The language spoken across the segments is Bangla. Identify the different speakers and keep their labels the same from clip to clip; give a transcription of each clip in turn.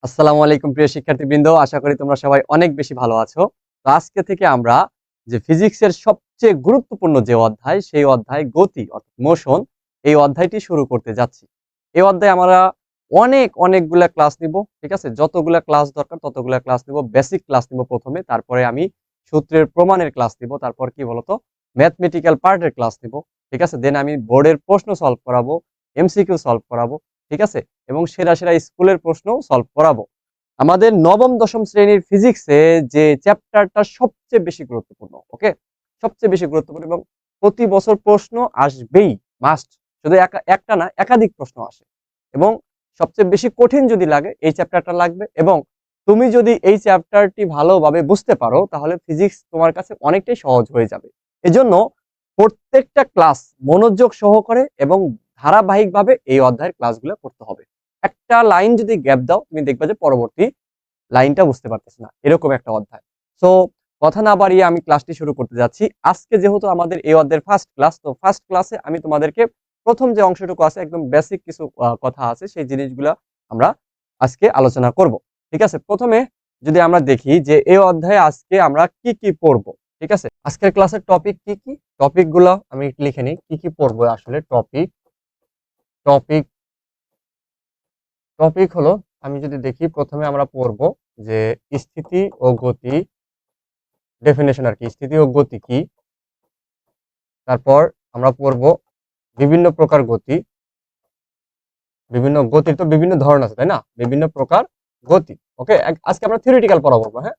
Speaker 1: আসসালামু আলাইকুম প্রিয় শিক্ষার্থীবৃন্দ, আশা করি তোমরা সবাই অনেক বেশি ভালো আছো। তো আজকে থেকে আমরা যে ফিজিক্সের সবচেয়ে গুরুত্বপূর্ণ যে অধ্যায়, সেই অধ্যায় গতি অর্থাৎ মোশন, এই অধ্যায়টি শুরু করতে যাচ্ছি। এই অধ্যায়ে আমরা অনেকগুলা ক্লাস নিব, ঠিক আছে? যতগুলা ক্লাস দরকার ততগুলা ক্লাস নিব। বেসিক ক্লাস নিব প্রথমে, তারপরে আমি সূত্রের প্রমাণের ক্লাস নিব, তারপর কি বলতো ম্যাথমেটিক্যাল পার্টের ক্লাস নিব, ঠিক আছে? দেন আমি বোর্ডের প্রশ্ন সলভ করাবো, এমসিকিউ সলভ করাবো, ঠিক আছে? এবং সেরা স্কুলের প্রশ্নও সলভ করাবো। আমাদের নবম দশম শ্রেণীর ফিজিক্সে যে চ্যাপ্টারটা সবচেয়ে বেশি গুরুত্বপূর্ণ, ওকে, সবচেয়ে বেশি গুরুত্বপূর্ণ এবং প্রতি বছর প্রশ্ন আসবেই, মাস্ট। শুধু একটা না, একাধিক প্রশ্ন আসে এবং সবচেয়ে বেশি কঠিন যদি লাগে এই চ্যাপ্টারটা লাগবে। এবং তুমি যদি এই চ্যাপ্টারটি ভালোভাবে বুঝতে পারো তাহলে ফিজিক্স তোমার কাছে অনেকটাই সহজ হয়ে যাবে। এজন্য প্রত্যেকটা ক্লাস মনোযোগ সহকারে এবং ধারাবাহিকভাবে এই অধ্যায়ের ক্লাসগুলো করতে হবে। একটা লাইন যদি গ্যাপ দাও তুমি দেখবে যে পরবর্তী লাইনটা বুঝতে পারতেছ না, এরকম একটা অধ্যায়। সো কথা না বাড়িয়ে আমি ক্লাসটি শুরু করতে যাচ্ছি। আজকে যেহেতু আমাদের এই অধ্যায়ের ফার্স্ট ক্লাস, তো ফার্স্ট ক্লাসে আমি তোমাদেরকে প্রথম যে অংশটুকু আছে একদম বেসিক কিছু কথা আছে, সেই জিনিসগুলো আমরা আজকে আলোচনা করব, ঠিক আছে? প্রথমে যদি আমরা দেখি যে এই অধ্যায়ে আজকে আমরা কি কি পড়বো, ঠিক আছে? আজকের ক্লাসের টপিক কি কি, টপিকগুলো আমি লিখে নিই কি কি পড়বো। আসলে টপিক টপিক টপিক হলো, আমি যদি দেখি প্রথমে আমরা পড়ব যে স্থিতি ও গতি, ডেফিনেশন আর কি, স্থিতি ও গতি কি। তারপর আমরা পড়ব বিভিন্ন প্রকার গতি, বিভিন্ন গতির তো বিভিন্ন ধরন আছে তাই না, বিভিন্ন প্রকার গতি। ওকে, আজকে আমরা থিওরিটিক্যাল পড়াবো, হ্যাঁ?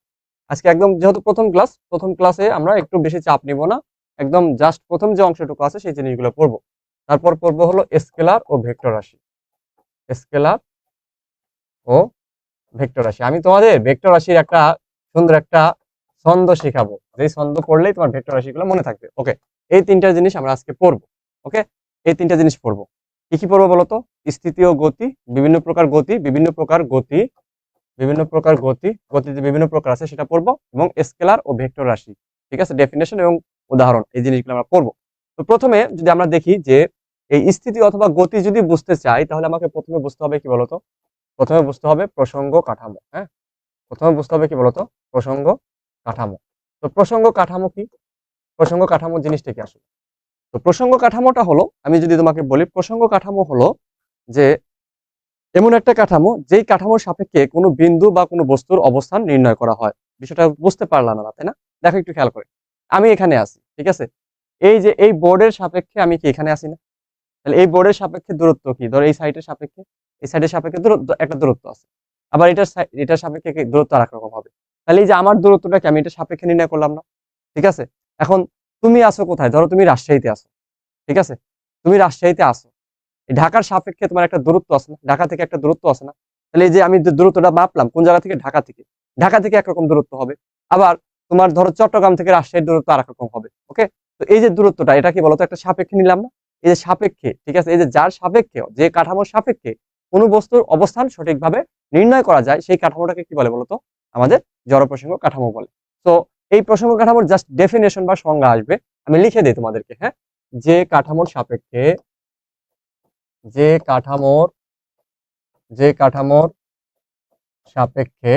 Speaker 1: আজকে একদম যেহেতু প্রথম ক্লাসে আমরা একটু বেশি চাপ নিব না, একদম জাস্ট প্রথম যে অংশটুকু আছে সেই জিনিসগুলো পড়বো। তারপর পড়বো হলো স্কেলার ও ভেক্টর রাশি, স্কেলার ও ভেক্টর রাশি। আমি তোমাদের ভেক্টর রাশির একটা সুন্দর একটা ছন্দ শেখাবো, যেই ছন্দ পড়লেই তোমার ভেক্টর রাশিগুলো মনে থাকবে। ওকে, এই তিনটা জিনিস আমরা আজকে পড়বো। ওকে, এই তিনটা জিনিস পড়বো। কি কি পড়বো বলতো? স্থিতি ও গতি, বিভিন্ন প্রকার গতি, গতিতে বিভিন্ন প্রকার আছে সেটা পড়বো, এবং স্কেলার ও ভেক্টর রাশি, ঠিক আছে? ডেফিনেশন এবং উদাহরণ, এই জিনিসগুলো আমরা পড়বো। তো প্রথমে যদি আমরা দেখি যে এই স্থিতি অথবা গতি যদি বুঝতে চাই তাহলে আমাকে প্রথমে বুঝতে হবে কি বলতো, প্রথমে বুঝতে হবে প্রসঙ্গ কাঠামো। হ্যাঁ, প্রথমে বুঝতে হবে কি বলতো, প্রসঙ্গ কাঠামো। তো প্রসঙ্গ কাঠামো কি, প্রসঙ্গ কাঠামো জিনিসটা কি আসলে? তো প্রসঙ্গ কাঠামোটা হলো, আমি যদি তোমাকে বলি, প্রসঙ্গ কাঠামো হলো যে এমন একটা কাঠামো যেই কাঠামোর সাপেক্ষে কোনো বিন্দু বা কোনো বস্তুর অবস্থান নির্ণয় করা হয়। বিষয়টা বুঝতে পারলাম না, তাই না? দেখো একটু খেয়াল করে, আমি এখানে আছি, ঠিক আছে? এই যে এই বোর্ডের সাপেক্ষে আমি কি এখানে আছি না? তাহলে এই বোর্ডের সাপেক্ষে দূরত্ব কি, ধরো এই সাইডের সাপেক্ষে, এই সাইডের সাপেক্ষে দূরত্ব, একটা দূরত্ব আছে। আবার এটার সাপেক্ষে দূরত্ব আর এক রকম হবে। তাহলে এই যে আমার দূরত্বটাকে আমি এটা সাপেক্ষে নির্ণয় করলাম না, ঠিক আছে? এখন তুমি আছো কোথায়? ধরো তুমি রাজশাহীতে আছো, ঠিক আছে? তুমি রাজশাহীতে আছো, এই ঢাকার সাপেক্ষে তোমার একটা দূরত্ব আছে না, ঢাকা থেকে একটা দূরত্ব আছে না? তাহলে এই যে আমি যে দূরত্বটা মাপলাম কোন জায়গা থেকে, ঢাকা থেকে একরকম দূরত্ব হবে। আবার তোমার ধরো চট্টগ্রাম থেকে রাজশাহীর দূরত্ব আর এক রকম হবে। ওকে, তো এই যে দূরত্বটা, এটা কি বলতো, একটা সাপেক্ষে নিলাম না? এই যে সাপেক্ষে, ঠিক আছে, এই যে যার সাপেক্ষে, যে কাঠামোর সাপেক্ষে কোন বস্তুর অবস্থান সঠিকভাবে নির্ণয় করা যায় সেই কাঠামোটাকে কি বলে বলতো? আমাদের জড় প্রসঙ্গ কাঠামো বলে। তো এই প্রসঙ্গ কাঠামোর জাস্ট ডেফিনেশন বা সংজ্ঞা আসবে, আমি লিখে দিই তোমাদেরকে, হ্যাঁ? যে কাঠামোর সাপেক্ষে, যে কাঠামোর যে কাঠামোর সাপেক্ষে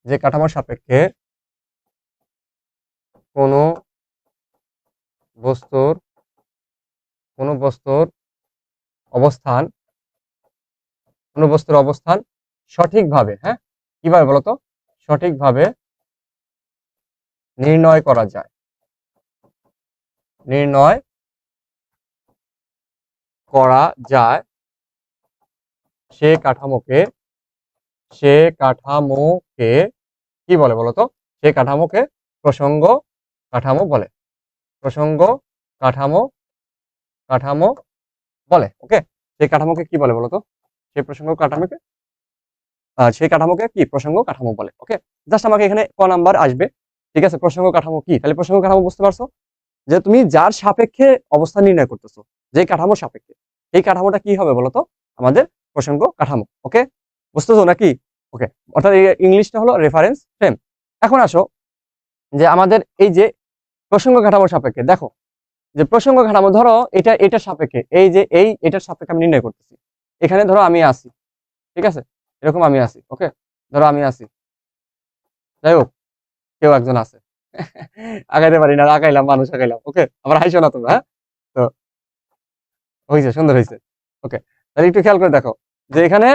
Speaker 1: যে কাঠামোর সাপেক্ষে কোনো বস্তুর কোনো বস্তুর অবস্থান সঠিকভাবে, হ্যাঁ, কিভাবে বলতো, সঠিকভাবে নির্ণয় করা যায়, নির্ণয় করা যায় সে কাঠামোকে সে কাঠামোকে কি বলে বলতো? সে কাঠামোকে প্রসঙ্গ কাঠামো বলে, প্রসঙ্গ কাঠামো কাঠামো বলে। ওকে, সেই কাঠামোকে কি বলে বলতো? সেই প্রসঙ্গ কাঠামোকে সেই কাঠামোকে কি প্রসঙ্গ কাঠামো বলে। ওকে, জাস্ট আমাকে এখানে ক নাম্বার আসবে, ঠিক আছে? প্রসঙ্গ কাঠামো কি, তাহলে প্রসঙ্গ কাঠামো বুঝতে পারছো যে তুমি যার সাপেক্ষে অবস্থান নির্ণয় করতেছো, যে কাঠামোর সাপেক্ষে, এই কাঠামোটা কি হবে বলতো? আমাদের প্রসঙ্গ কাঠামো। ওকে, বুঝতেছো নাকি? ওকে, অর্থাৎ ইংলিশটা হলো রেফারেন্স ফ্রেম। এখন আসো যে আমাদের এই যে প্রসঙ্গ কাঠামোর সাপেক্ষে, দেখো যে প্রসঙ্গ কাঠামো, ধরো এটার সাপেক্ষে, এই যে এটার সাপেক্ষে আমি নির্ণয় করতেছি। এখানে ধরো আমি আছি, ঠিক আছে? এরকম আমি আছি, ওকে, ধরো আমি আছি, যাই হোক কেউ একজন আছে আগাইতে পারি না, আগাইলাম, মানুষ আগাইলাম, ওকে, আবার হাইছো না তোমরা, হ্যাঁ? তো হয়েছে, সুন্দর হয়েছে, ওকে। তাহলে একটু খেয়াল করে দেখো যে এখানে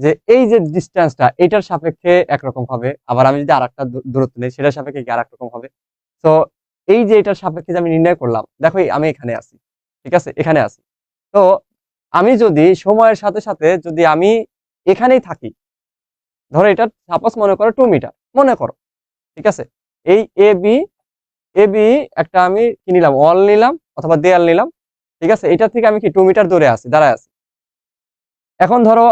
Speaker 1: যে এই যে ডিস্টেন্সটা এটার সাপেক্ষে একরকম হবে, আবার আমি যদি আরেকটা দূরত্ব নেই সেটার সাপেক্ষে কি আরেক রকম হবে। তো এই যে এটার সাপেক্ষে যে আমি নির্ণয় করলাম, দেখো আমি এখানে আছি, ঠিক আছে, এখানে আছি। তো আমি যদি সময়ের সাথে সাথে যদি আমি এখানেই থাকি, ধরো এটা সাপোজ মনে করো 2 মিটার, মনে করো, ঠিক আছে, এই এ বি একটা আমি কি নিলাম, ওয়াল নিলাম অথবা দেয়াল নিলাম, ঠিক আছে, এটা থেকে আমি কি 2 মিটার দূরে আছি, দাঁড়ায় আছি। এখন ধরো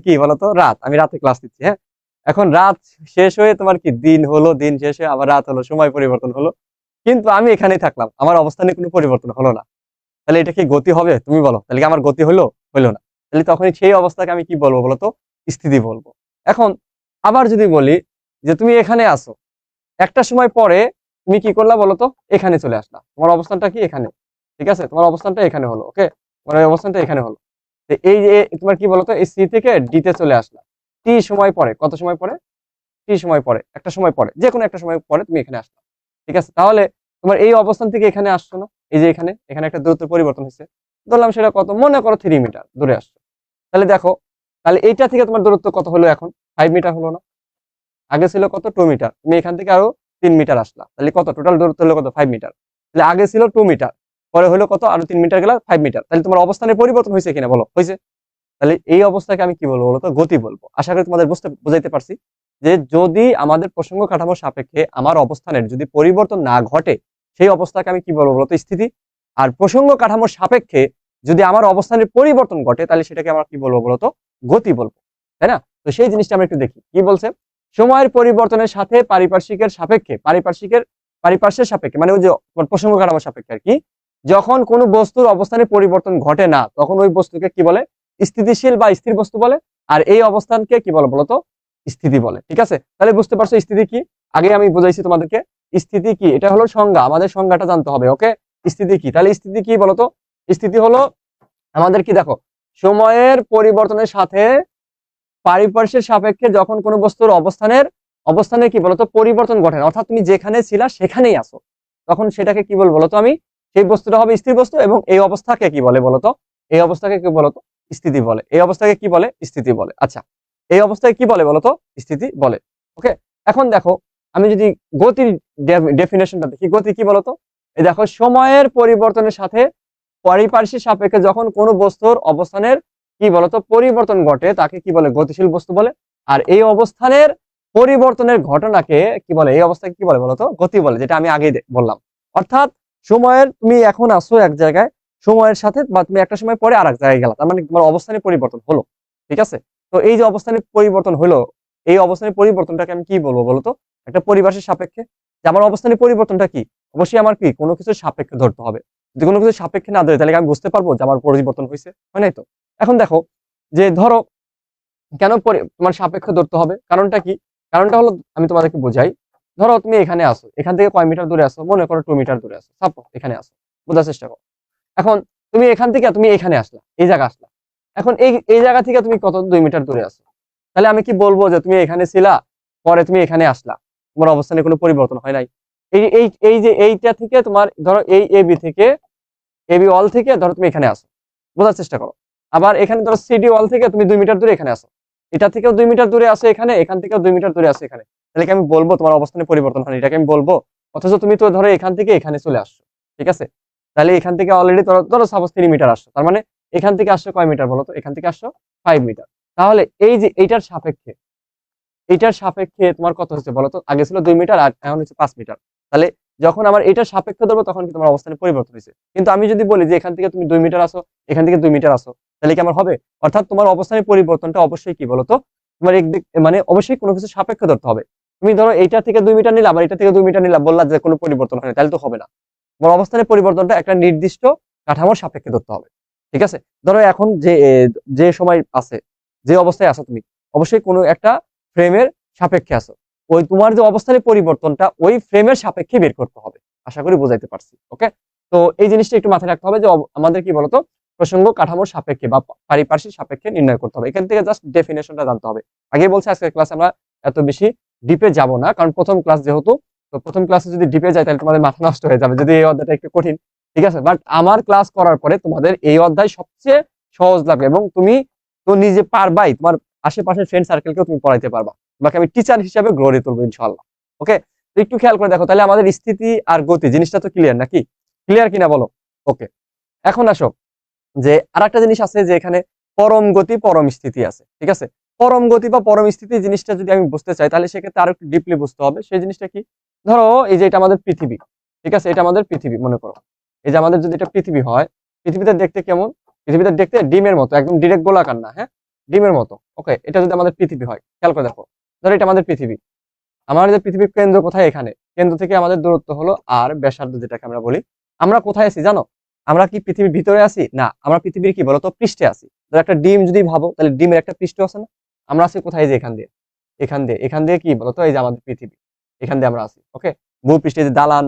Speaker 1: কি বলতো, রাত, আমি রাতে ক্লাস দিচ্ছি, হ্যাঁ, এখন রাত শেষ হয়ে তোমার কি দিন হলো, দিন শেষ হয়ে আবার রাত হলো, সময় পরিবর্তন হলো, কিন্তু আমি এখানেই থাকলাম, আমার অবস্থানে কোনো পরিবর্তন হলো না। তাহলে এটা কি গতি হবে, তুমি বলো, তাহলে কি আমার গতি হলো, হলো না। তাহলে তখনই সেই অবস্থাকে আমি কি বলবো বলতো, স্থিতি বলবো। এখন আবার যদি বলি যে তুমি এখানে আসো, একটা সময় পরে তুমি কি করলা বলতো, এখানে চলে আসলা, তোমার অবস্থানটা কি এখানে, ঠিক আছে, তোমার অবস্থানটা এখানে হলো, ওকে, তোমার এই অবস্থানটা এখানে হলো। তো এই যে তোমার কি বলতো, এই সি থেকে ডি তে চলে আসলা, টি সময় পরে, কত সময় পরে, টি সময় পরে, একটা সময় পরে, যে কোনো একটা সময় পরে তুমি এখানে আসলা, ঠিক আছে। তাহলে তোমার এই অবস্থান থেকে এখানে আসছো না, এই যে এখানে এখানে একটা দূরত্ব পরিবর্তন হয়েছে, ধরলাম সেটা কত, মনে করো 3 মিটার দূরে আসছো। তাহলে দেখো, তাহলে এইটা থেকে তোমার দূরত্ব কত হলো, এখন 5 মিটার হলো না, আগে ছিল কত 2 মিটার, তুমি এখান থেকে আরো 3 মিটার আসলা, তাহলে কত টোটাল দূরত্ব হলো কত 5 মিটার। তাহলে আগে ছিল 2 মিটার, পরে হলো কত, আরো 3 মিটার গেল 5 মিটার, তাহলে তোমার অবস্থানের পরিবর্তন হয়েছে কিনা বলো, হয়েছে। তাহলে এই অবস্থাকে আমি কি বলবো বলতো, গতি বলবো। আশা করি তোমাদের বুঝাইতে পারছি যে যদি আমাদের প্রসঙ্গ কাঠামোর সাপেক্ষে আমার অবস্থানের যদি পরিবর্তন না ঘটে, সেই অবস্থাকে আমি কি বলবো বলতো, স্থিতি। আর প্রসঙ্গ কাঠামোর সাপেক্ষে যদি আমার অবস্থানের পরিবর্তন ঘটে, তাহলে সেটাকে আমরা কি বলবো বলতো, গতি বলবো, তাই না? তো সেই জিনিসটা আমরা একটু দেখি কি বলছে। সময়ের পরিবর্তনের সাথে পারিপার্শ্বিকের সাপেক্ষে, পারিপার্শ্বের সাপেক্ষে মানে ওই যে প্রসঙ্গ কাঠামোর সাপেক্ষে আর কি, যখন কোনো বস্তুর অবস্থানের পরিবর্তন ঘটে না, তখন ওই বস্তুকে কি বলে, স্থিতিশীল বা স্থির বস্তু বলে। আর এই অবস্থানকে কি বলে বলতো, স্থিতি বলে। ঠিক আছে, তাহলে বুঝতে পারছো স্থিতি কি, আগে আমি বুঝাইছি তোমাদেরকে। স্থিতি কি, এটা হলো সংজ্ঞা, আমাদের সংজ্ঞাটা জানতে হবে, ওকে। স্থিতি কি, তাহলে স্থিতি কি বলতো, স্থিতি হলো আমাদের কি, দেখো, সময়ের পরিবর্তনের সাথে পারিপার্শ্বিক সাপেক্ষে যখন কোনো বস্তুর অবস্থানের কি বলতো পরিবর্তন ঘটে না, অর্থাৎ তুমি যেখানে ছিলা সেখানেই আসো, তখন সেটাকে কি বলবো বলতো, আমি সেই বস্তুটা হবে স্থির বস্তু। এবং এই অবস্থাকে কি বলে বলতো, এই অবস্থাকে কি বলতো, স্থিতি বলে। এই অবস্থাকে কি বলে, স্থিতি বলে। আচ্ছা, এই অবস্থায় কি বলে বলতো, স্থিতি বলে, ওকে। এখন দেখো, আমি যদি গতির ডেফিনেশনটা দেখি, গতি কি বলতো, এই দেখো, সময়ের পরিবর্তনের সাথে পারিপার্শ্বিক সাপেক্ষে যখন কোনো বস্তুর অবস্থানের কি বলতো পরিবর্তন ঘটে, তাকে কি বলে, গতিশীল বস্তু বলে। আর এই অবস্থানের পরিবর্তনের ঘটনাকে কি বলে, এই অবস্থাকে কি বলে বলতো, গতি বলে, যেটা আমি আগেই বললাম। অর্থাৎ সময়ের, তুমি এখন আসো এক জায়গায়, সময়ের সাথে বা তুমি একটা সময় পরে আর এক জায়গায় গেলা, তার মানে তোমার অবস্থানের পরিবর্তন হলো, ঠিক আছে। তো এই যে অবস্থানের পরিবর্তন হলো, এই অবস্থানের পরিবর্তনটাকে আমি কি বলবো বলতো, একটা পরিবেশের সাপেক্ষে। যে আমার অবস্থানের পরিবর্তনটা কি, অবশ্যই আমার কি কোনো কিছুর সাপেক্ষে ধরতে হবে। যদি কোনো কিছু সাপেক্ষে না ধরে, তাহলে আমি বুঝতে পারবো যে আমার পরিবর্তন হয়েছে, হয় নাই তো। এখন দেখো যে ধরো, কেন তোমার সাপেক্ষ ধরতে হবে, কারণটা কি, কারণটা হলো আমি তোমাদেরকে বোঝাই। ধরো তুমি এখানে আসো, এখান থেকে কয় মিটার দূরে আসো, মনে করো 2 মিটার দূরে আসো, সাপোজ এখানে আসো, বোঝার চেষ্টা করো। এখন তুমি এখান থেকে তুমি এখানে আসলা, এই জায়গা আসলা, এখন এই জায়গা থেকে তুমি কত 2 মিটার দূরে আসো, তাহলে আমি কি বলবো যে তুমি এখানে ছিলা, পরে তুমি এখানে আসলা, তোমার অবস্থানে কোনো পরিবর্তন হয় নাই। এই এই এই যে এইটা থেকে তোমার ধরো এই এবি ওয়াল থেকে ধরো তুমি এখানে আসো, বোঝার চেষ্টা করো। আবার এখানে ধরো সিডি ওয়াল থেকে তুমি 2 মিটার দূরে এখানে আসো, এটা থেকেও 2 মিটার দূরে আসো এখানে, এখান থেকেও 2 মিটার দূরে আসো এখানে, তাহলে কি আমি বলবো তোমার অবস্থানে পরিবর্তন হয়নি, এটাকে আমি বলবো? অথচ তুমি তো ধরো এখান থেকে এখানে চলে আসছো, ঠিক আছে, তাহলে এখান থেকে অলরেডি ধরো ধরো সাপোজ 3 মিটার আসছো, তার মানে এখান থেকে আসছো কয় মিটার বলো তো, এখান থেকে আসছো 5 মিটার। তাহলে এই যে এইটার সাপেক্ষে তোমার কত হচ্ছে বলো তো, আগে ছিল 2 মিটার আর এখন হচ্ছে 5 মিটার। তাহলে যখন আমার এটার সাপেক্ষে ধরবো, তখন কি তোমার অবস্থানে পরিবর্তন হয়েছে। কিন্তু আমি যদি বলি যে এখান থেকে তুমি 2 মিটার আসো, এখান থেকে 2 মিটার আসো, তাহলে কি আমার হবে? অর্থাৎ তোমার অবস্থানের পরিবর্তনটা অবশ্যই কি বলতো, তোমার একদিক মানে অবশ্যই কোনো কিছু সাপেক্ষে ধরতে হবে। তুমি ধরো এইটা থেকে 2 মিটার নিলাম, আবার এটা থেকে 2 মিটার নিলাম, বললা যে কোনো পরিবর্তন হয় না, তাহলে তো হবে না। তোমার অবস্থানের পরিবর্তনটা একটা নির্দিষ্ট কাঠামোর সাপেক্ষে ধরতে হবে, ঠিক আছে। ধরো এখন যে সময় আছে, যে অবস্থায় আছো তুমি, অবশ্যই কোনো একটা ফ্রেমের সাপেক্ষে আছো, ওই তোমার যে অবস্থানের পরিবর্তনটা ওই ফ্রেমের সাপেক্ষে বের করতে হবে। আশা করি বোঝাইতে পারছি, ওকে। তো এই জিনিসটা একটু মাথায় রাখতে হবে যে আমাদের কি বলতো, প্রসঙ্গ কাঠামোর সাপেক্ষে বা পারিপার্শ্বিক সাপেক্ষে নির্ণয় করতে হবে। এখান থেকে জাস্ট ডেফিনেশনটা জানতে হবে। আগে বলছে আজকের ক্লাসে আমরা এত বেশি ডিপে যাব না, কারণ প্রথম ক্লাস যেহেতু, তো প্রথম ক্লাসে যদি ডিপে যায় তাহলে তোমাদের মাথা নষ্ট হয়ে যাবে, যদি এই অধ্যায়টা একটু কঠিন, ঠিক আছে। বাট আমার ক্লাস করার পরে তোমাদের এই অধ্যায় সবচেয়ে সহজ লাগবে এবং তুমি তো নিজে পারবাই, তোমার আশেপাশের ফ্রেন্ড সার্কেলকেও তুমি পড়াইতে পারবা, তোমাকে আমি টিচার হিসাবে গড়ে তুলবো ইনশাআল্লাহ। ওকে, তো একটু খেয়াল করে দেখো, তাহলে আমাদের স্থিতি আর গতি জিনিসটা তো ক্লিয়ার নাকি? ক্লিয়ার কিনা বলো? ওকে, এখন আসো যে আরেকটা জিনিস আছে যে এখানে পরম গতি পরম স্থিতি আছে, ঠিক আছে। পরম গতি বা পরম স্থিতি জিনিসটা যদি আমি বুঝতে চাই তাহলে সেক্ষেত্রে আরো একটু ডিপলি বুঝতে হবে। সেই জিনিসটা কি? ধরো এই যে এটা আমাদের পৃথিবী, ঠিক আছে, এটা আমাদের পৃথিবী মনে করো। এই যে আমাদের যদি এটা পৃথিবী হয়, পৃথিবীতে দেখতে কেমন? পৃথিবীতে দেখতে ডিমের মতো, একদম ডিরেক্ট গোলাকার না, হ্যাঁ, ডিমের মতো। ওকে, এটা যদি আমাদের পৃথিবী হয়, খেয়াল করে দেখো, ধরো এটা আমাদের পৃথিবী, আমাদের পৃথিবীর কেন্দ্র কোথায়? এখানে। কেন্দ্র থেকে আমাদের দূরত্ব হলো আর, ব্যাসার্ধ যেটাকে আমরা বলি। আমরা কোথায় আছি জানো? আমরা কি পৃথিবীর ভিতরে আছি? না, আমরা পৃথিবীর কি বলতো পৃষ্ঠে আছি। ধরো একটা ডিম যদি ভাবো, তাহলে ডিমের একটা পৃষ্ঠ আছে না? আমরা আছি কোথায়? যে এখান দিয়ে, এখান দিয়ে কি বলতো, এই যে আমাদের পৃথিবী, এখান দিয়ে আমরা আছি। ওকে, ভূপৃষ্ঠে যে দালান,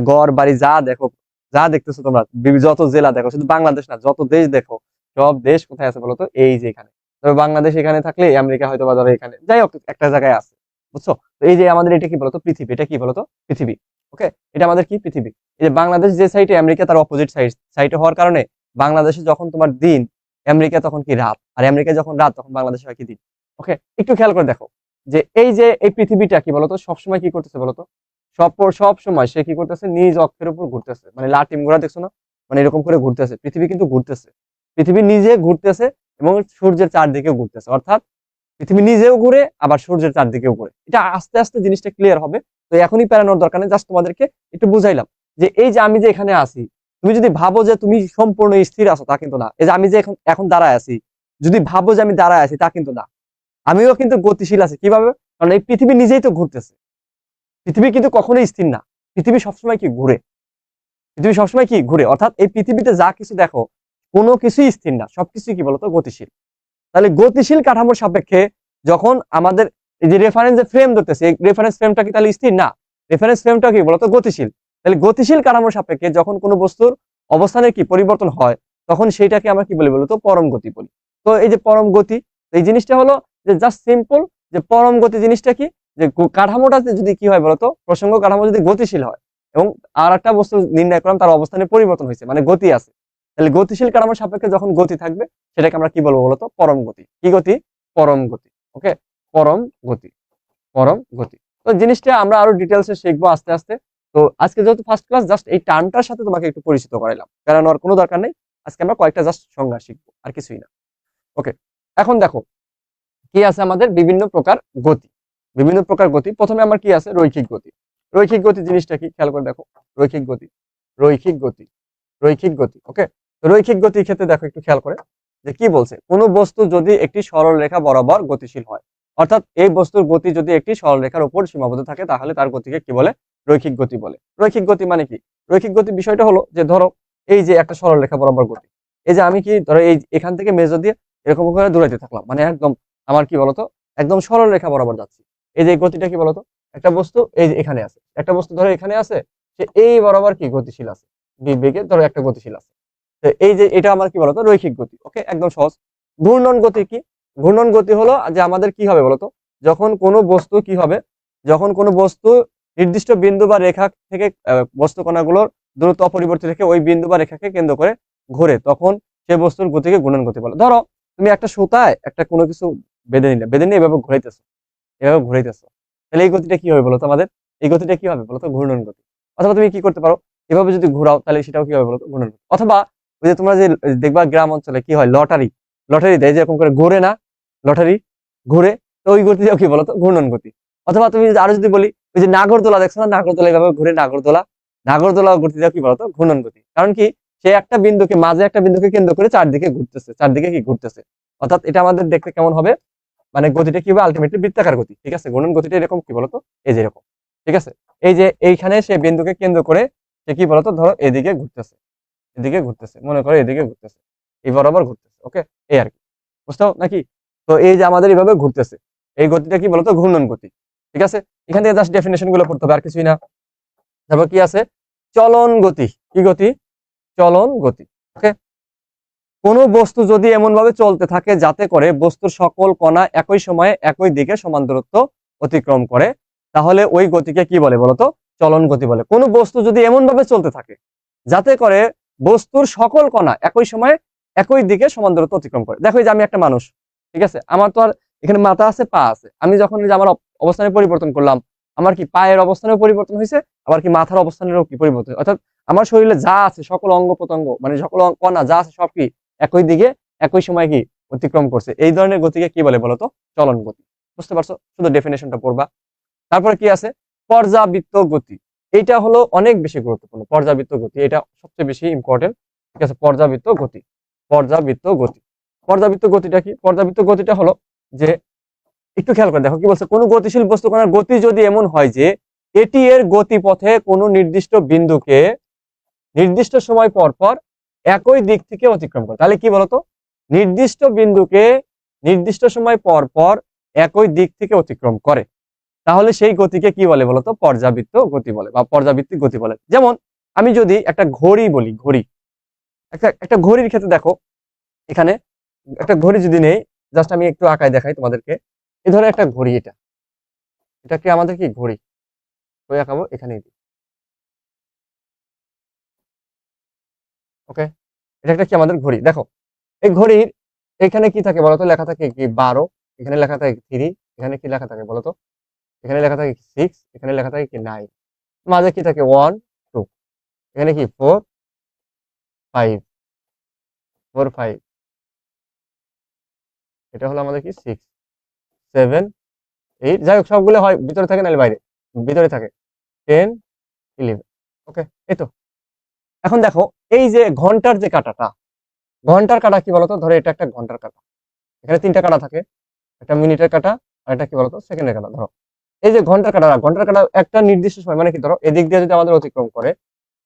Speaker 1: ঘর বাড়ি যা দেখো, যা দেখতেছো তোমরা, যত জেলা দেখো, শুধু বাংলাদেশ না, যত দেশ দেখো, সব দেশ কোথায় আছে বলতো? এই যে এখানে। তবে বাংলাদেশ এখানে থাকলে আমেরিকা হয়তো বা ধরো এখানে, যাই হোক একটা জায়গায় আছে, বুঝছো? তো এই যে আমাদের এটা কি বলতো? পৃথিবী। এটা কি বলতো? পৃথিবী। ওকে, এটা আমাদের কি? পৃথিবী। এই যে বাংলাদেশ যে সাইডে, আমেরিকা তার অপোজিট সাইডে হওয়ার কারণে বাংলাদেশে যখন তোমার দিন, আমেরিকা তখন কি রাত, আর আমেরিকা যখন রাত তখন বাংলাদেশে হয় কি দিন। ওকে, একটু খেয়াল করে দেখো যে এই পৃথিবীটা কি বলতো সবসময় কি করতেছে বলতো? সব সময় সে কি করতেছে? নিজ অক্ষের উপর ঘুরতেছে, মানে লাটিম ঘোরা দেখছো না? মানে এরকম করে ঘুরতেছে পৃথিবী, কিন্তু ঘুরতেছে, পৃথিবী নিজে ঘুরতেছে এবং সূর্যের চারদিকে ঘুরতেছে, অর্থাৎ পৃথিবী নিজেও ঘুরে আবার সূর্যের চারদিকেও ঘুরে। এটা আস্তে আস্তে জিনিসটা ক্লিয়ার হবে। তো এখনই প্যারানোর দরকার নেই, জাস্ট তোমাদেরকে একটু বুঝাইলাম যে এই যে আমি যে এখানে আছি, তুমি যদি ভাবো যে তুমি সম্পূর্ণ স্থির আছো, তা কিন্তু না। এই যে আমি যে এখন এখন দাঁড়ায় আছি, যদি ভাবো যে আমি দাঁড়ায় আছি, তা কিন্তু না। আমিও কিন্তু গতিশীল আছি। কিভাবে? কারণ এই পৃথিবী নিজেই তো ঘুরতেছে। পৃথিবী কিন্তু কখনোই স্থির না, পৃথিবী সবসময় কি ঘুরে, পৃথিবী সবসময় কি ঘুরে, অর্থাৎ এই পৃথিবীতে যা কিছু দেখো কোনো কিছুই স্থির না, সবকিছুই কি বলতো? গতিশীল। তাহলে গতিশীল কাঠামোর সাপেক্ষে যখন আমাদের এই যে রেফারেন্স ফ্রেম ধরতেছে, এই রেফারেন্স ফ্রেমটা কি তাহলে স্থির না? রেফারেন্স ফ্রেমটা কি বলতো? গতিশীল। তাহলে গতিশীল কাঠামোর সাপেক্ষে যখন কোনো বস্তুর অবস্থানের কি পরিবর্তন হয়, তখন সেইটাকে আমরা কি বলি বলতো? পরম গতি বলি। তো এই যে পরম গতি, এই জিনিসটা হলো যে জাস্ট সিম্পল, যে পরম গতি জিনিসটা কি, যে কাঠামোটা যদি কি হয় বলতো, প্রসঙ্গ কাঠামো যদি গতিশীল হয় এবং আর একটা বস্তু নির্ণয় করলাম তার অবস্থানে পরিবর্তন হয়েছে, মানে গতি আছে, তাহলে গতিশীল কাঠামোর সাপেক্ষে যখন গতি থাকবে সেটাকে আমরা কি বলবো বলতো? পরম গতি। কি গতি? পরম গতি। ওকে, পরম গতি, পরম গতি। তো জিনিসটা আমরা আরো ডিটেলসে শিখবো আস্তে আস্তে। তো আজকে যেহেতু ফার্স্ট ক্লাস, জাস্ট এই টার্মটার সাথে তোমাকে একটু পরিচিত করাইলাম, কারণ আর কোনো দরকার নেই। আজকে আমরা কয়েকটা জাস্ট সংজ্ঞা শিখবো, আর কিছুই না। ওকে, এখন দেখো কি আছে আমাদের? বিভিন্ন প্রকার গতি, বিভিন্ন প্রকার গতি। প্রথমে আমার কি আছে? রৈখিক গতি। রৈখিক গতি জিনিসটা কি খেয়াল করে দেখো, রৈখিক গতি, রৈখিক গতি, রৈখিক গতি। ওকে, রৈখিক গতির ক্ষেত্রে দেখো একটু খেয়াল করে যে কি বলছে, কোন বস্তু যদি একটি সরল রেখা বরাবর গতিশীল হয়, অর্থাৎ এই বস্তুর গতি যদি একটি সরল রেখার উপর সীমাবদ্ধ থাকে তাহলে তার গতিকে কি বলে? রৈখিক গতি বলে। রৈখিক গতি মানে কি? রৈখিক গতি বিষয়টা হলো যে ধরো এই যে একটা সরল রেখা বরাবর গতি, এই যে আমি কি ধরো এই এখান থেকে মেজর দিয়ে এরকম করে দৌড়াইতে থাকলাম, মানে একদম আমার কি বলতো একদম সরল রেখা বরাবর যাচ্ছি। এই যে গতিটা কি বলতো? একটা বস্তু এই যে এখানে আছে, একটা বস্তু ধরো এখানে আছে, সে এই বরাবর কি গতিশীল আছে, বেগে ধরো একটা গতিশীল আছে। তো এই যে এটা আমার কি বলতো? রৈখিক গতি। ওকে, একদম সহজ। ঘূর্ণন গতি কি? ঘূর্ণন গতি হলো যে আমাদের কি হবে বলতো, যখন কোনো বস্তু কি হবে, যখন কোনো বস্তু নির্দিষ্ট বিন্দু বা রেখা থেকে বস্তু কণাগুলোর দূরত্ব অপরিবর্তিত রেখে ওই বিন্দু বা রেখাকে কেন্দ্র করে ঘুরে, তখন সে বস্তুর গতিকে ঘূর্ণন গতি বলে। ধরো তুমি একটা সুতায় একটা কোনো কিছু বেঁধে নিয়ে এভাবে ঘুরাইতেছো, এভাবে ঘুরাইতেছো, তাহলে এই গতিটা কি হবে বলতো? আমাদের এই গতিটা কি হবে বলতো? ঘূর্ণন গতি। অথবা তুমি কি করতে পারো, এভাবে যদি ঘুরাও তাহলে সেটাও কি হবে বলতো? ঘূর্ণন গতি। অথবা ওই যে তোমরা যে দেখবা গ্রাম অঞ্চলে কি হয়, লটারি, লটারি দেয় যেরকম করে ঘুরে না, লটারি ঘুরে, তো ওই গতিটাও কি বলতো? ঘূর্ণন গতি। অথবা তুমি আরো যদি বলি, ওই যে নাগরদোলা দেখছো না, নাগরদোলা এভাবে ঘুরে, নাগরদোলা, নাগরদোলা গতিটাও কি বলতো? ঘূর্ণন গতি। কারণ কি, সে একটা বিন্দুকে, মাঝে একটা বিন্দুকে কেন্দ্র করে চারদিকে ঘুরতেছে, চারদিকে কি ঘুরতেছে, অর্থাৎ এটা আমাদের দেখতে কেমন হবে, মানে গতিটা কি হবে? আলটিমেটলি বৃত্তাকার গতি। ঠিক আছে, ঘূর্ণন গতিটা এরকম কি বলতো? এই যে এরকম। ঠিক আছে, এই যে এইখানে সে বিন্দুকে কেন্দ্র করে সে কি বলতো? ধরো এদিকে ঘুরতেছে, এদিকে ঘুরতেছে, মনে করো এদিকে ঘুরতেছে, এই বরাবর ঘুরতেছে। ওকে, এই আর কি, বুঝতে নাকি? তো এই যে আমাদের এইভাবে ঘুরতেছে, এই গতিটা কি বলতো? ঘূর্ণন গতি। ঠিক আছে, এখান থেকে জাস্ট ডেফিনেশন গুলো পড়তে হবে, আর কিছুই না। তারপর কি আছে? চলন গতি। কি গতি? চলন গতি। ওকে, কোনো বস্তু যদি এমন ভাবে চলতে থাকে যাতে করে বস্তুর সকল কণা একই সময়ে একই দিকে সমান দূরত্ব অতিক্রম করে, তাহলে ওই গতিকে কি বলে বলতো? চলন গতি বলে। কোনো বস্তু যদি এমন ভাবে চলতে থাকে যাতে করে বস্তুর সকল কণা একই সময়ে একই দিকে সমান দূরত্ব অতিক্রম করে। দেখো এই যে আমি একটা মানুষ, ঠিক আছে, আমার তো আর এখানে মাথা আছে, পা আছে। আমি যখন এই যে আমার অবস্থানের পরিবর্তন করলাম, আমার কি পায়ের অবস্থানের পরিবর্তন হয়েছে, আবার কি মাথার অবস্থানেরও কি পরিবর্তন, অর্থাৎ আমার শরীরে যা আছে সকল অঙ্গ প্রত্যঙ্গ মানে সকল কণা যা আছে সব কি একই দিকে একই সময় কি অতিক্রম করছে। এই ধরনের গতিকে কি বলে বলতো? চলন গতি। বুঝতে পারছো? শুধু ডেফিনেশনটা পড়বা। তারপরে কি আছে? পর্যাবৃত্ত গতি। এইটা হলো অনেক বেশি গুরুত্বপূর্ণ। পর্যাবৃত্ত গতি এটা সবচেয়ে বেশি ইম্পর্টেন্ট। ঠিক আছে, পর্যাবৃত্ত গতি। পর্যাবৃত্ত গতি, পর্যাবৃত্ত গতিটা কি? পর্যাবৃত্ত গতিটা হলো যে, একটু খেয়াল করে দেখো কি বলছে, কোনো গতিশীল বস্তু কণার গতি যদি এমন হয় যে এটি এর গতিপথে কোনো নির্দিষ্ট বিন্দুকে নির্দিষ্ট সময় পর পর একই দিক থেকে অতিক্রম করে। তাহলে কি বলতো? নির্দিষ্ট বিন্দুকে নির্দিষ্ট সময় পর পর একই দিক থেকে অতিক্রম করে, তাহলে সেই গতিকে কি বলে বলতো? পর্যাবৃত্ত গতি বলে বা পর্যাবৃত্তিক গতি বলে। যেমন আমি যদি একটা ঘড়ি বলি, ঘড়ি, একটা ঘড়ির ক্ষেত্রে দেখো, এখানে একটা ঘড়ি যদি নেই, জাস্ট আমি একটু আঁকায় দেখাই তোমাদেরকে। এই ধরনের একটা ঘড়ি, এটা কি আমাদের কি ঘড়ি? কই আঁকাবো? এখানেই দিই। ওকে, এটা একটা কি আমাদের ঘড়ি। দেখো এই ঘড়ির এখানে কি থাকে বলতো? লেখা থাকে কি 12, এখানে লেখা থাকে 3, এখানে কি লেখা থাকে বলতো? এখানে লেখা থাকে 6, এখানে লেখা থাকে কি 9, মাঝে কি থাকে 1 2, এখানে কি 4 5 4 5, এটা হলো আমাদের কি 6 7 8, যাই হোক সবগুলো হয় ভিতরে থাকে নাহলে বাইরে, ভিতরে থাকে 10 11। ওকে, এই তো। এখন দেখো এই যে ঘন্টার যে কাঁটাটা, ঘন্টার কাঁটা কি বলতো? ধরো এটা একটা ঘন্টার কাঁটা, এখানে তিনটা কাঁটা থাকে, একটা মিনিটের কাঁটা, আর এটা কি বলতো? সেকেন্ডের কাঁটা। ধরো এই যে ঘন্টার কাঁটা একটা নির্দিষ্ট সময় মানে কি, ধরো এদিক দিয়ে যদি আমাদের অতিক্রম করে,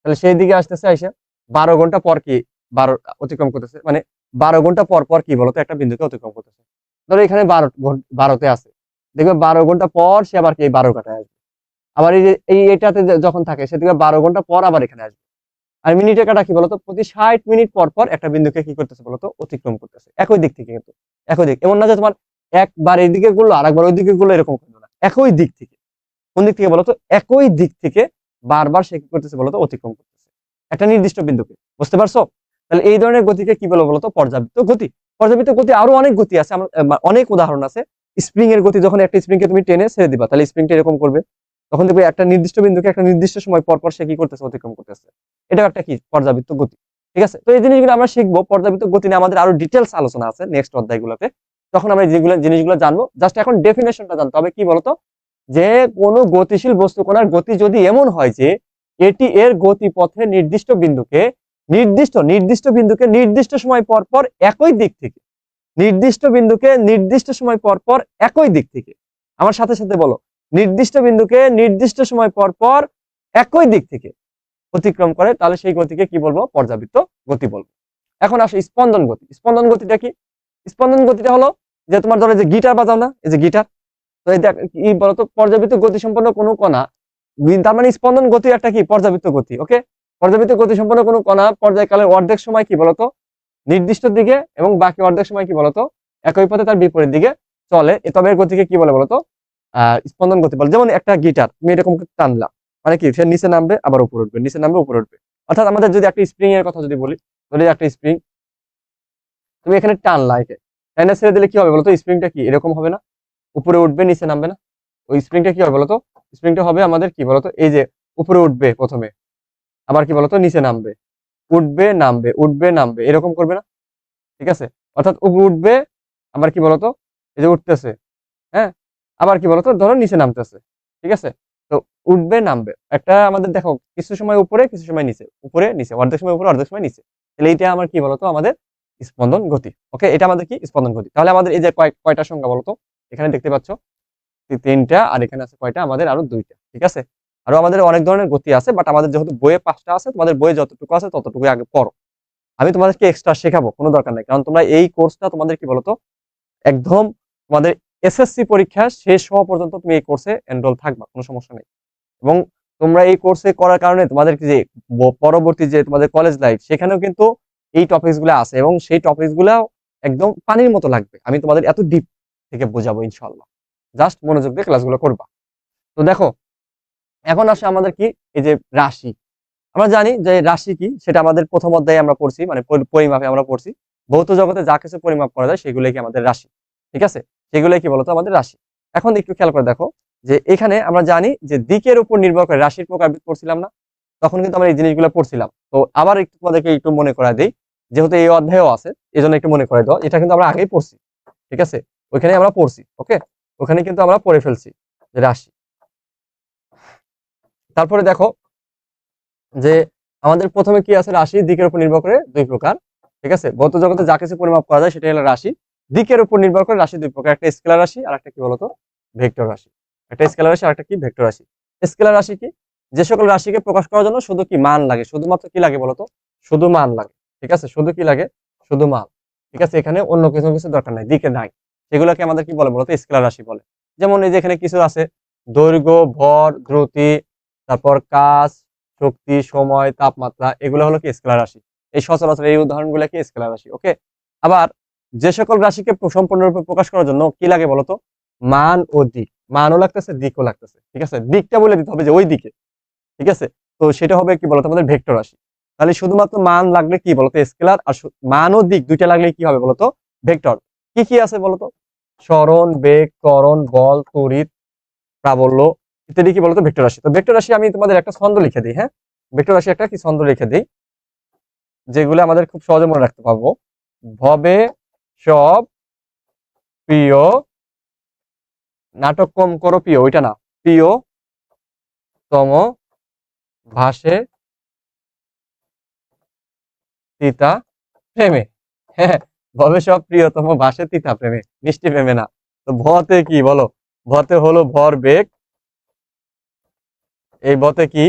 Speaker 1: তাহলে সেই দিকে আসতেছে, আইসা 12 ঘন্টা পর কি 12 অতিক্রম করতেছে, মানে 12 ঘন্টা পর পর কি বলতো? একটা বিন্দুকে অতিক্রম করতেছে। ধরো এখানে 12তে আছে, দেখবে 12 ঘন্টা পর সে আবার কি এই 12 কাঁটায় আসবে। আবার এই যে এটাতে যখন থাকে সে দেখবে 12 ঘন্টা পর আবার এখানে আসবে। আর মিনিটের কাঁটা কি বলতো? প্রতি 60 মিনিট পর পর একটা বিন্দুকে কি করতেছে বলতো? অতিক্রম করতেছে একই দিক থেকে। কিন্তু একই দিক, এমন না যে তোমার একবার এইদিকে গুলো আর একবার ওইদিকে গুলো, এরকম করবে না, একই দিক থেকে। কোন দিক থেকে বলতো? একই দিক থেকে বারবার সে কি করতেছে বলতো? অতিক্রম করতেছে একটা নির্দিষ্ট বিন্দুকে। বুঝতে পারছো? তাহলে এই ধরনের গতিকে কি বলে বলতো? পর্যাবৃত্ত গতি। পর্যাবৃত্ত গতি আরো অনেক গতি আছে, অনেক উদাহরণ আছে। স্প্রিং এর গতি, যখন একটা স্প্রিং কে তুমি টেনে ছেড়ে দিবা, তাহলে স্প্রিংটা এরকম করবে, তখন দেখবে একটা নির্দিষ্ট বিন্দুকে একটা নির্দিষ্ট সময় পর পর সে কি করতেছে? অতিক্রম করতেছে। এটা একটা কি? পর্যাবৃত্ত গতি। ঠিক আছে, তো এই জিনিসগুলো আমরা শিখবো। পর্যাবৃত্ত গতি নিয়ে আমাদের আরো ডিটেলস আলোচনা আছে নেক্সট অধ্যায়গুলোতে, তখন আমরা যেগুলো জিনিসগুলো জানবো। জাস্ট এখন ডেফিনেশনটা জানতে হবে। কি বলতো? যে কোনো গতিশীল বস্তু কণার গতি যদি এমন হয় যে এটি এর গতিপথে নির্দিষ্ট বিন্দুকে নির্দিষ্ট সময় পর পর একই দিক থেকে, নির্দিষ্ট বিন্দুকে নির্দিষ্ট সময় পর পর একই দিক থেকে, আমার সাথে সাথে বলো, নির্দিষ্ট বিন্দুকে নির্দিষ্ট সময় পর পর একই দিক থেকে অতিক্রম করে, তাহলে সেই গতিকে কি বলবো? পর্যাবৃত্ত গতি বলবো। এখন আসে স্পন্দন গতি। স্পন্দন গতিটা কি? স্পন্দন গতিটা হলো যে, তোমার ধরো যে গিটার বাজাও না, এই যে গিটার, তো এই কি বলতো? পর্যাবৃত্ত গতি সম্পন্ন কোনো কণা, তার মানে স্পন্দন গতি একটা কি? পর্যাবৃত্ত গতি। ওকে, পর্যাবৃত্ত গতি সম্পন্ন কোনো কণা পর্যায়কালের অর্ধেক সময় কি বলতো? নির্দিষ্ট দিকে, এবং বাকি অর্ধেক সময় কি বলতো? একই পথে তার বিপরীত দিকে চলে। তবে এর গতিকে কি বলে বলতো? স্পন্দন গতি বলে। যেমন একটা গিটার তুমি এরকম টানলা, মানে কি? সে নিচে নামবে আবার উপরে উঠবে, নিচে নামবে উপরে উঠবে। অর্থাৎ আমাদের যদি একটা স্প্রিং এর কথা যদি বলি, যদি একটা স্প্রিং তুমি এখানে টানলা, একে টাইনা ছেড়ে দিলে কি হবে বলতো? স্প্রিংটা কি এরকম হবে না? উপরে উঠবে, নিচে নামবে না? ওই স্প্রিংটা কি হবে বলতো? স্প্রিংটা হবে আমাদের কি বলতো? এই যে উপরে উঠবে প্রথমে, আবার কি বলতো? নিচে নামবে, উঠবে নামবে, উঠবে নামবে, এরকম করবে না? ঠিক আছে, অর্থাৎ উপরে উঠবে, আবার কি বলতো? এই যে উঠতেছে, হ্যাঁ, আবার কি বলতো? ধরো নিচে নামতেছে। ঠিক আছে, তো উঠবে নামবে একটা আমাদের, দেখো কিছু সময় উপরে কিছু সময় নিচে, উপরে নিচে, অর্ধেক সময় উপরে অর্ধেক সময় নিচে। তাহলে এইটা আমার কি বলতো? আমাদের স্পন্দন গতি। ওকে, এটা আমাদের কি? স্পন্দন গতি। তাহলে আমাদের এই যে কয়টা সংখ্যা বলতো? এখানে দেখতে পাচ্ছ তিনটা, আর এখানে আছে কয়টা? আমাদের আরো দুইটা। ঠিক আছে, আরো আমাদের অনেক ধরনের গতি আছে, বাট আমাদের যেহেতু বইয়ে 5টা আছে, তোমাদের বইয়ে যতটুকু আছে ততটুকু আগে পড়ো। আমি তোমাদেরকে এক্সট্রা শেখাবো, কোনো দরকার নাই, কারণ তোমরা এই কোর্সটা তোমাদের কি বলতো একদম তোমাদের এসএসসি পরীক্ষা শেষ হওয়া পর্যন্ত তুমি এই কোর্সে এনরোল থাকবা, কোনো সমস্যা নেই। এবং তোমরা এই কোর্সে করার কারণে তোমাদের যে পরবর্তী যে তোমাদের কলেজ লাইফ, সেখানেও কিন্তু এই টপিকস গুলো আছে এবং সেই টপিকস গুলো একদম পানির মতো লাগবে। আমি তোমাদের এত ডিপ থেকে বোঝাবো ইনশাআল্লাহ। জাস্ট মনোযোগ দিয়ে ক্লাসগুলো করবা। তো দেখো, এখন আসে আমাদের কি, এই যে রাশি। আমরা জানি যে রাশি কি, সেটা আমাদের প্রথম অধ্যায়ে আমরা পড়ছি, মানে পরিমাপে আমরা পড়ছি। ভৌত জগতে যা কিছু পরিমাপ করা যায় সেগুলোই কি আমাদের রাশি। ঠিক আছে, সেগুলোই কি বলতো আমাদের রাশি। এখন একটু খেয়াল করে দেখো যে এখানে আমরা জানি যে দিকের উপর নির্ভর করে রাশির প্রকারভেদ পড়ছিলাম না, তখন কিন্তু আমরা এই জিনিসগুলো পড়ছিলাম। তো আবার একটু তোমাদেরকে একটু মনে করায় দেই, যেহেতু এই অধ্যায়ও আছে এই জন্য একটু মনে করাই দাও। এটা কিন্তু আমরা আগেই পড়ছি, ঠিক আছে, ওইখানে আমরা পড়ছি। ওকে, ওখানে কিন্তু আমরা পড়ে ফেলছি যে রাশি। তারপরে দেখো যে আমাদের প্রথমে কি আছে, রাশি দিকের উপর নির্ভর করে দুই প্রকার। ঠিক আছে, ভৌত জগতে যা কিছু পরিমাপ করা যায় সেটা হলো রাশি। দিকের উপর নির্ভর করে রাশি দুই প্রকার, একটা স্কেলার রাশি আর একটা কি বলতো ভেক্টর রাশি। একটা স্কেলার রাশি আর একটা কি ভেক্টর রাশি। স্কেলার রাশি কি, যে সকল রাশিকে প্রকাশ করার জন্য শুধু কি মান লাগে, শুধুমাত্র কি লাগে বলতো, শুধু মান লাগে। ঠিক আছে, শুধু কি লাগে, শুধু মান। ঠিক আছে, এখানে অন্য কিছু কিছু দরকার নাই, দিকে নাই। সেগুলোকে আমাদের কি বলে বলতো, স্কেলার রাশি বলে। যেমন এই যে এখানে কিছু আছে, দৈর্ঘ্য, ভর, দ্রুতি, তারপর কাজ, শক্তি, সময়, তাপমাত্রা, এগুলো হলো কি স্কেলার রাশি। এই সচরাচর এই উদাহরণগুলো কি স্কেলার রাশি। ওকে, আবার যে সকল রাশিকে সম্পূর্ণরূপে প্রকাশ করার জন্য কি লাগে বলতো, মান ও দিক। মানও লাগতেছে, দিকও লাগতেছে। ঠিক আছে, দিকটা বলে দিতে হবে যে ওই দিকে। ঠিক আছে, তো সেটা হবে কি বলতো আমাদের ভেক্টর রাশি। তাহলে শুধুমাত্র মান লাগলে কি বলতো স্কেলার, আর মান ও দিক দুইটা লাগলে কি হবে বলতো ভেক্টর। কি কি আছে বলতো, সরণ, বেগ, ত্বরণ, বল, তড়িৎ, প্রাবল্য ইত্যাদি কি বলতো ভেক্টর রাশি। তো ভেক্টর রাশি আমি তোমাদের একটা ছন্দ লিখে দিই। হ্যাঁ, ভেক্টর রাশি একটা কি ছন্দ লিখে দিই, যেগুলো আমাদের খুব সহজে মনে রাখতে পারবো। ভবে সব প্রিয়, নাটক কম করো প্রিয়, ওইটা না, প্রিয় তম ভাসে তিতা প্রেমে। হ্যাঁ, ভবে সব প্রিয়তম ভাসে তিতা প্রেমে, মিষ্টি প্রেমে না। তো ভতে কি বলো, ভতে হলো ভর বেগ, এই ভতে কি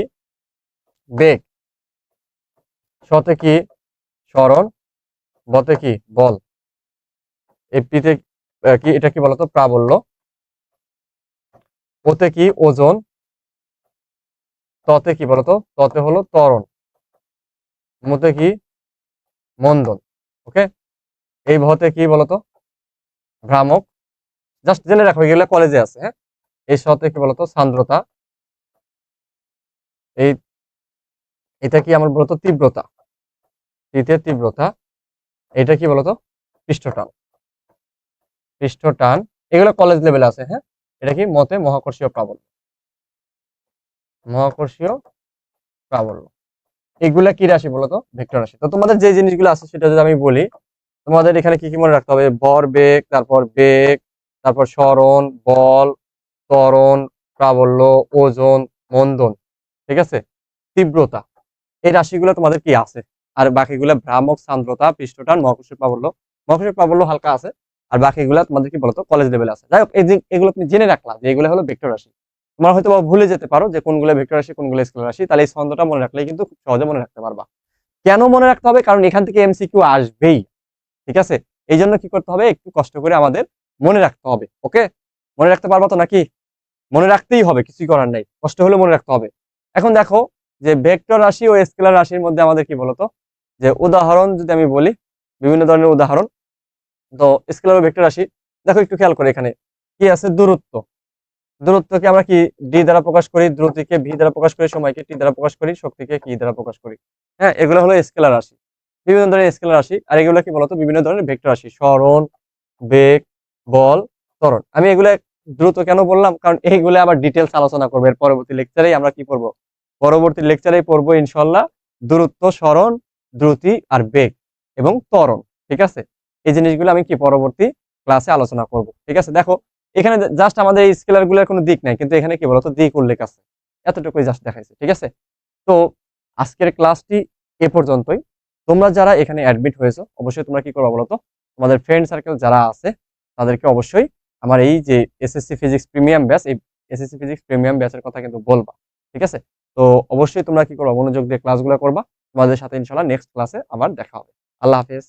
Speaker 1: বেগ, শতে কি সরণ, বতে কি বল, এই পিতে কি এটা কি বলতো প্রাবল্য, ওতে কি ওজন, ততে কি বলতো, ততে হলো ত্বরণ, মতে কি মন্দন। ওকে, এই ভতে কি বলতো ভ্রামক। জাস্ট জেনে রাখো, এগুলো কলেজে আছে। হ্যাঁ, এই শতে কি বলতো সান্দ্রতা, এই এটা কি আমার বলতো তীব্রতা, তৃতীয় তীব্রতা, এটা কি বলতো পৃষ্ঠটান, পৃষ্ঠটান, এগুলো কলেজ লেভেলে আছে। হ্যাঁ, এটা কি মতে মহাকর্ষীয় প্রাবল্য, মহাকর্ষীয় প্রাবল্য। এগুলা কি রাশি বলতো ভেক্টর রাশি। তো তোমাদের যে জিনিসগুলো আছে সেটা যদি আমি বলি, তোমাদের এখানে কি কি মনে রাখতে হবে, ভর বেগ, তারপর বেগ, তারপর সরণ, বল, ত্বরণ, প্রাবল্য, ওজন, মন্দন। ঠিক আছে, তীব্রতা, এই রাশিগুলো তোমাদের কি আছে। আর বাকিগুলো ভ্রামক, সান্দ্রতা, পৃষ্ঠটান, মহাকর্ষীয় প্রাবল্য। মহাকর্ষীয় প্রাবল্য হালকা আছে, আর বাকিগুলো তোমাদের কি বলতো কলেজ লেভেলে আছে। যাই হোক, এই যে এগুলো তুমি জেনে রাখলা যে এগুলো হলো ভেক্টর রাশি। তোমরা হয়তো ভুলে যেতে পারো যে কোনগুলো ভেক্টর রাশি কোনগুলো স্কেলার রাশি, তাহলে এই ছন্দটা মনে রাখলেই কিন্তু খুব সহজে মনে রাখতে পারবা। কেন মনে রাখতে হবে, কারণ এখান থেকে এমসিকিউ আসবেই। ঠিক আছে, এই জন্য কি করতে হবে, একটু কষ্ট করে আমাদের মনে রাখতে হবে। ওকে, মনে রাখতে পারবা তো নাকি, মনে রাখতেই হবে, কিছুই করার নাই, কষ্ট হলে মনে রাখতে হবে। এখন দেখো যে ভেক্টর রাশি ও স্কেলার রাশির মধ্যে আমাদের কি বলতো, যে উদাহরণ যদি আমি বলি, বিভিন্ন ধরনের উদাহরণ। তো স্কেলার ও ভেক্টর রাশি দেখো, একটু খেয়াল করে এখানে কি আছে, দূরত্ব। দূরত্বকে আমরা কি ডি দ্বারা প্রকাশ করি, দ্রুতিকে ভি দ্বারা প্রকাশ করি, সময়কে টি দ্বারা প্রকাশ করি, শক্তিকে কি দ্বারা প্রকাশ করি। হ্যাঁ, এগুলো হলো স্কেলার রাশি, বিভিন্ন ধরনের স্কেলার রাশি। আর এগুলো কি বলতো বিভিন্ন ধরনের ভেক্টর রাশি, সরণ, বেগ, বল, ত্বরণ। আমি এগুলো দ্রুত কেন বললাম, কারণ এইগুলো আবার ডিটেলস আলোচনা করবো এর পরবর্তী লেকচারেই। আমরা কি করব, পরবর্তী লেকচারেই পড়বো ইনশাল্লাহ দূরত্ব, সরণ, দ্রুতি আর বেগ এবং ত্বরণ। ঠিক আছে, এই জিনিসগুলো আমি কি পরবর্তী ক্লাসে আলোচনা করব। ঠিক আছে, দেখো এখানে জাস্ট আমাদের এই স্কেলার গুলোর কোনো দিক নাই, কিন্তু এখানে কি বলতো দিক উল্লেখ আছে, এতটুকুই জাস্ট দেখাইছে। ঠিক আছে, তো আজকের ক্লাসটি এ পর্যন্তই। তোমরা যারা এখানে অ্যাডমিট হয়েছো অবশ্যই তোমরা কি করবা বলতো, তোমাদের ফ্রেন্ড সার্কেল যারা আছে তাদেরকে অবশ্যই আমার এই যে এসএসসি ফিজিক্স প্রিমিয়াম ব্যাচ, এই এসএসসি ফিজিক্স প্রিমিয়াম ব্যাচের কথা কিন্তু বলবা। ঠিক আছে, তো অবশ্যই তোমরা কি করবা, মনোযোগ দিয়ে ক্লাসগুলো করবা। তোমাদের সাথে ইনশাআল্লাহ নেক্সট ক্লাসে আবার দেখা হবে। আল্লাহ হাফেজ।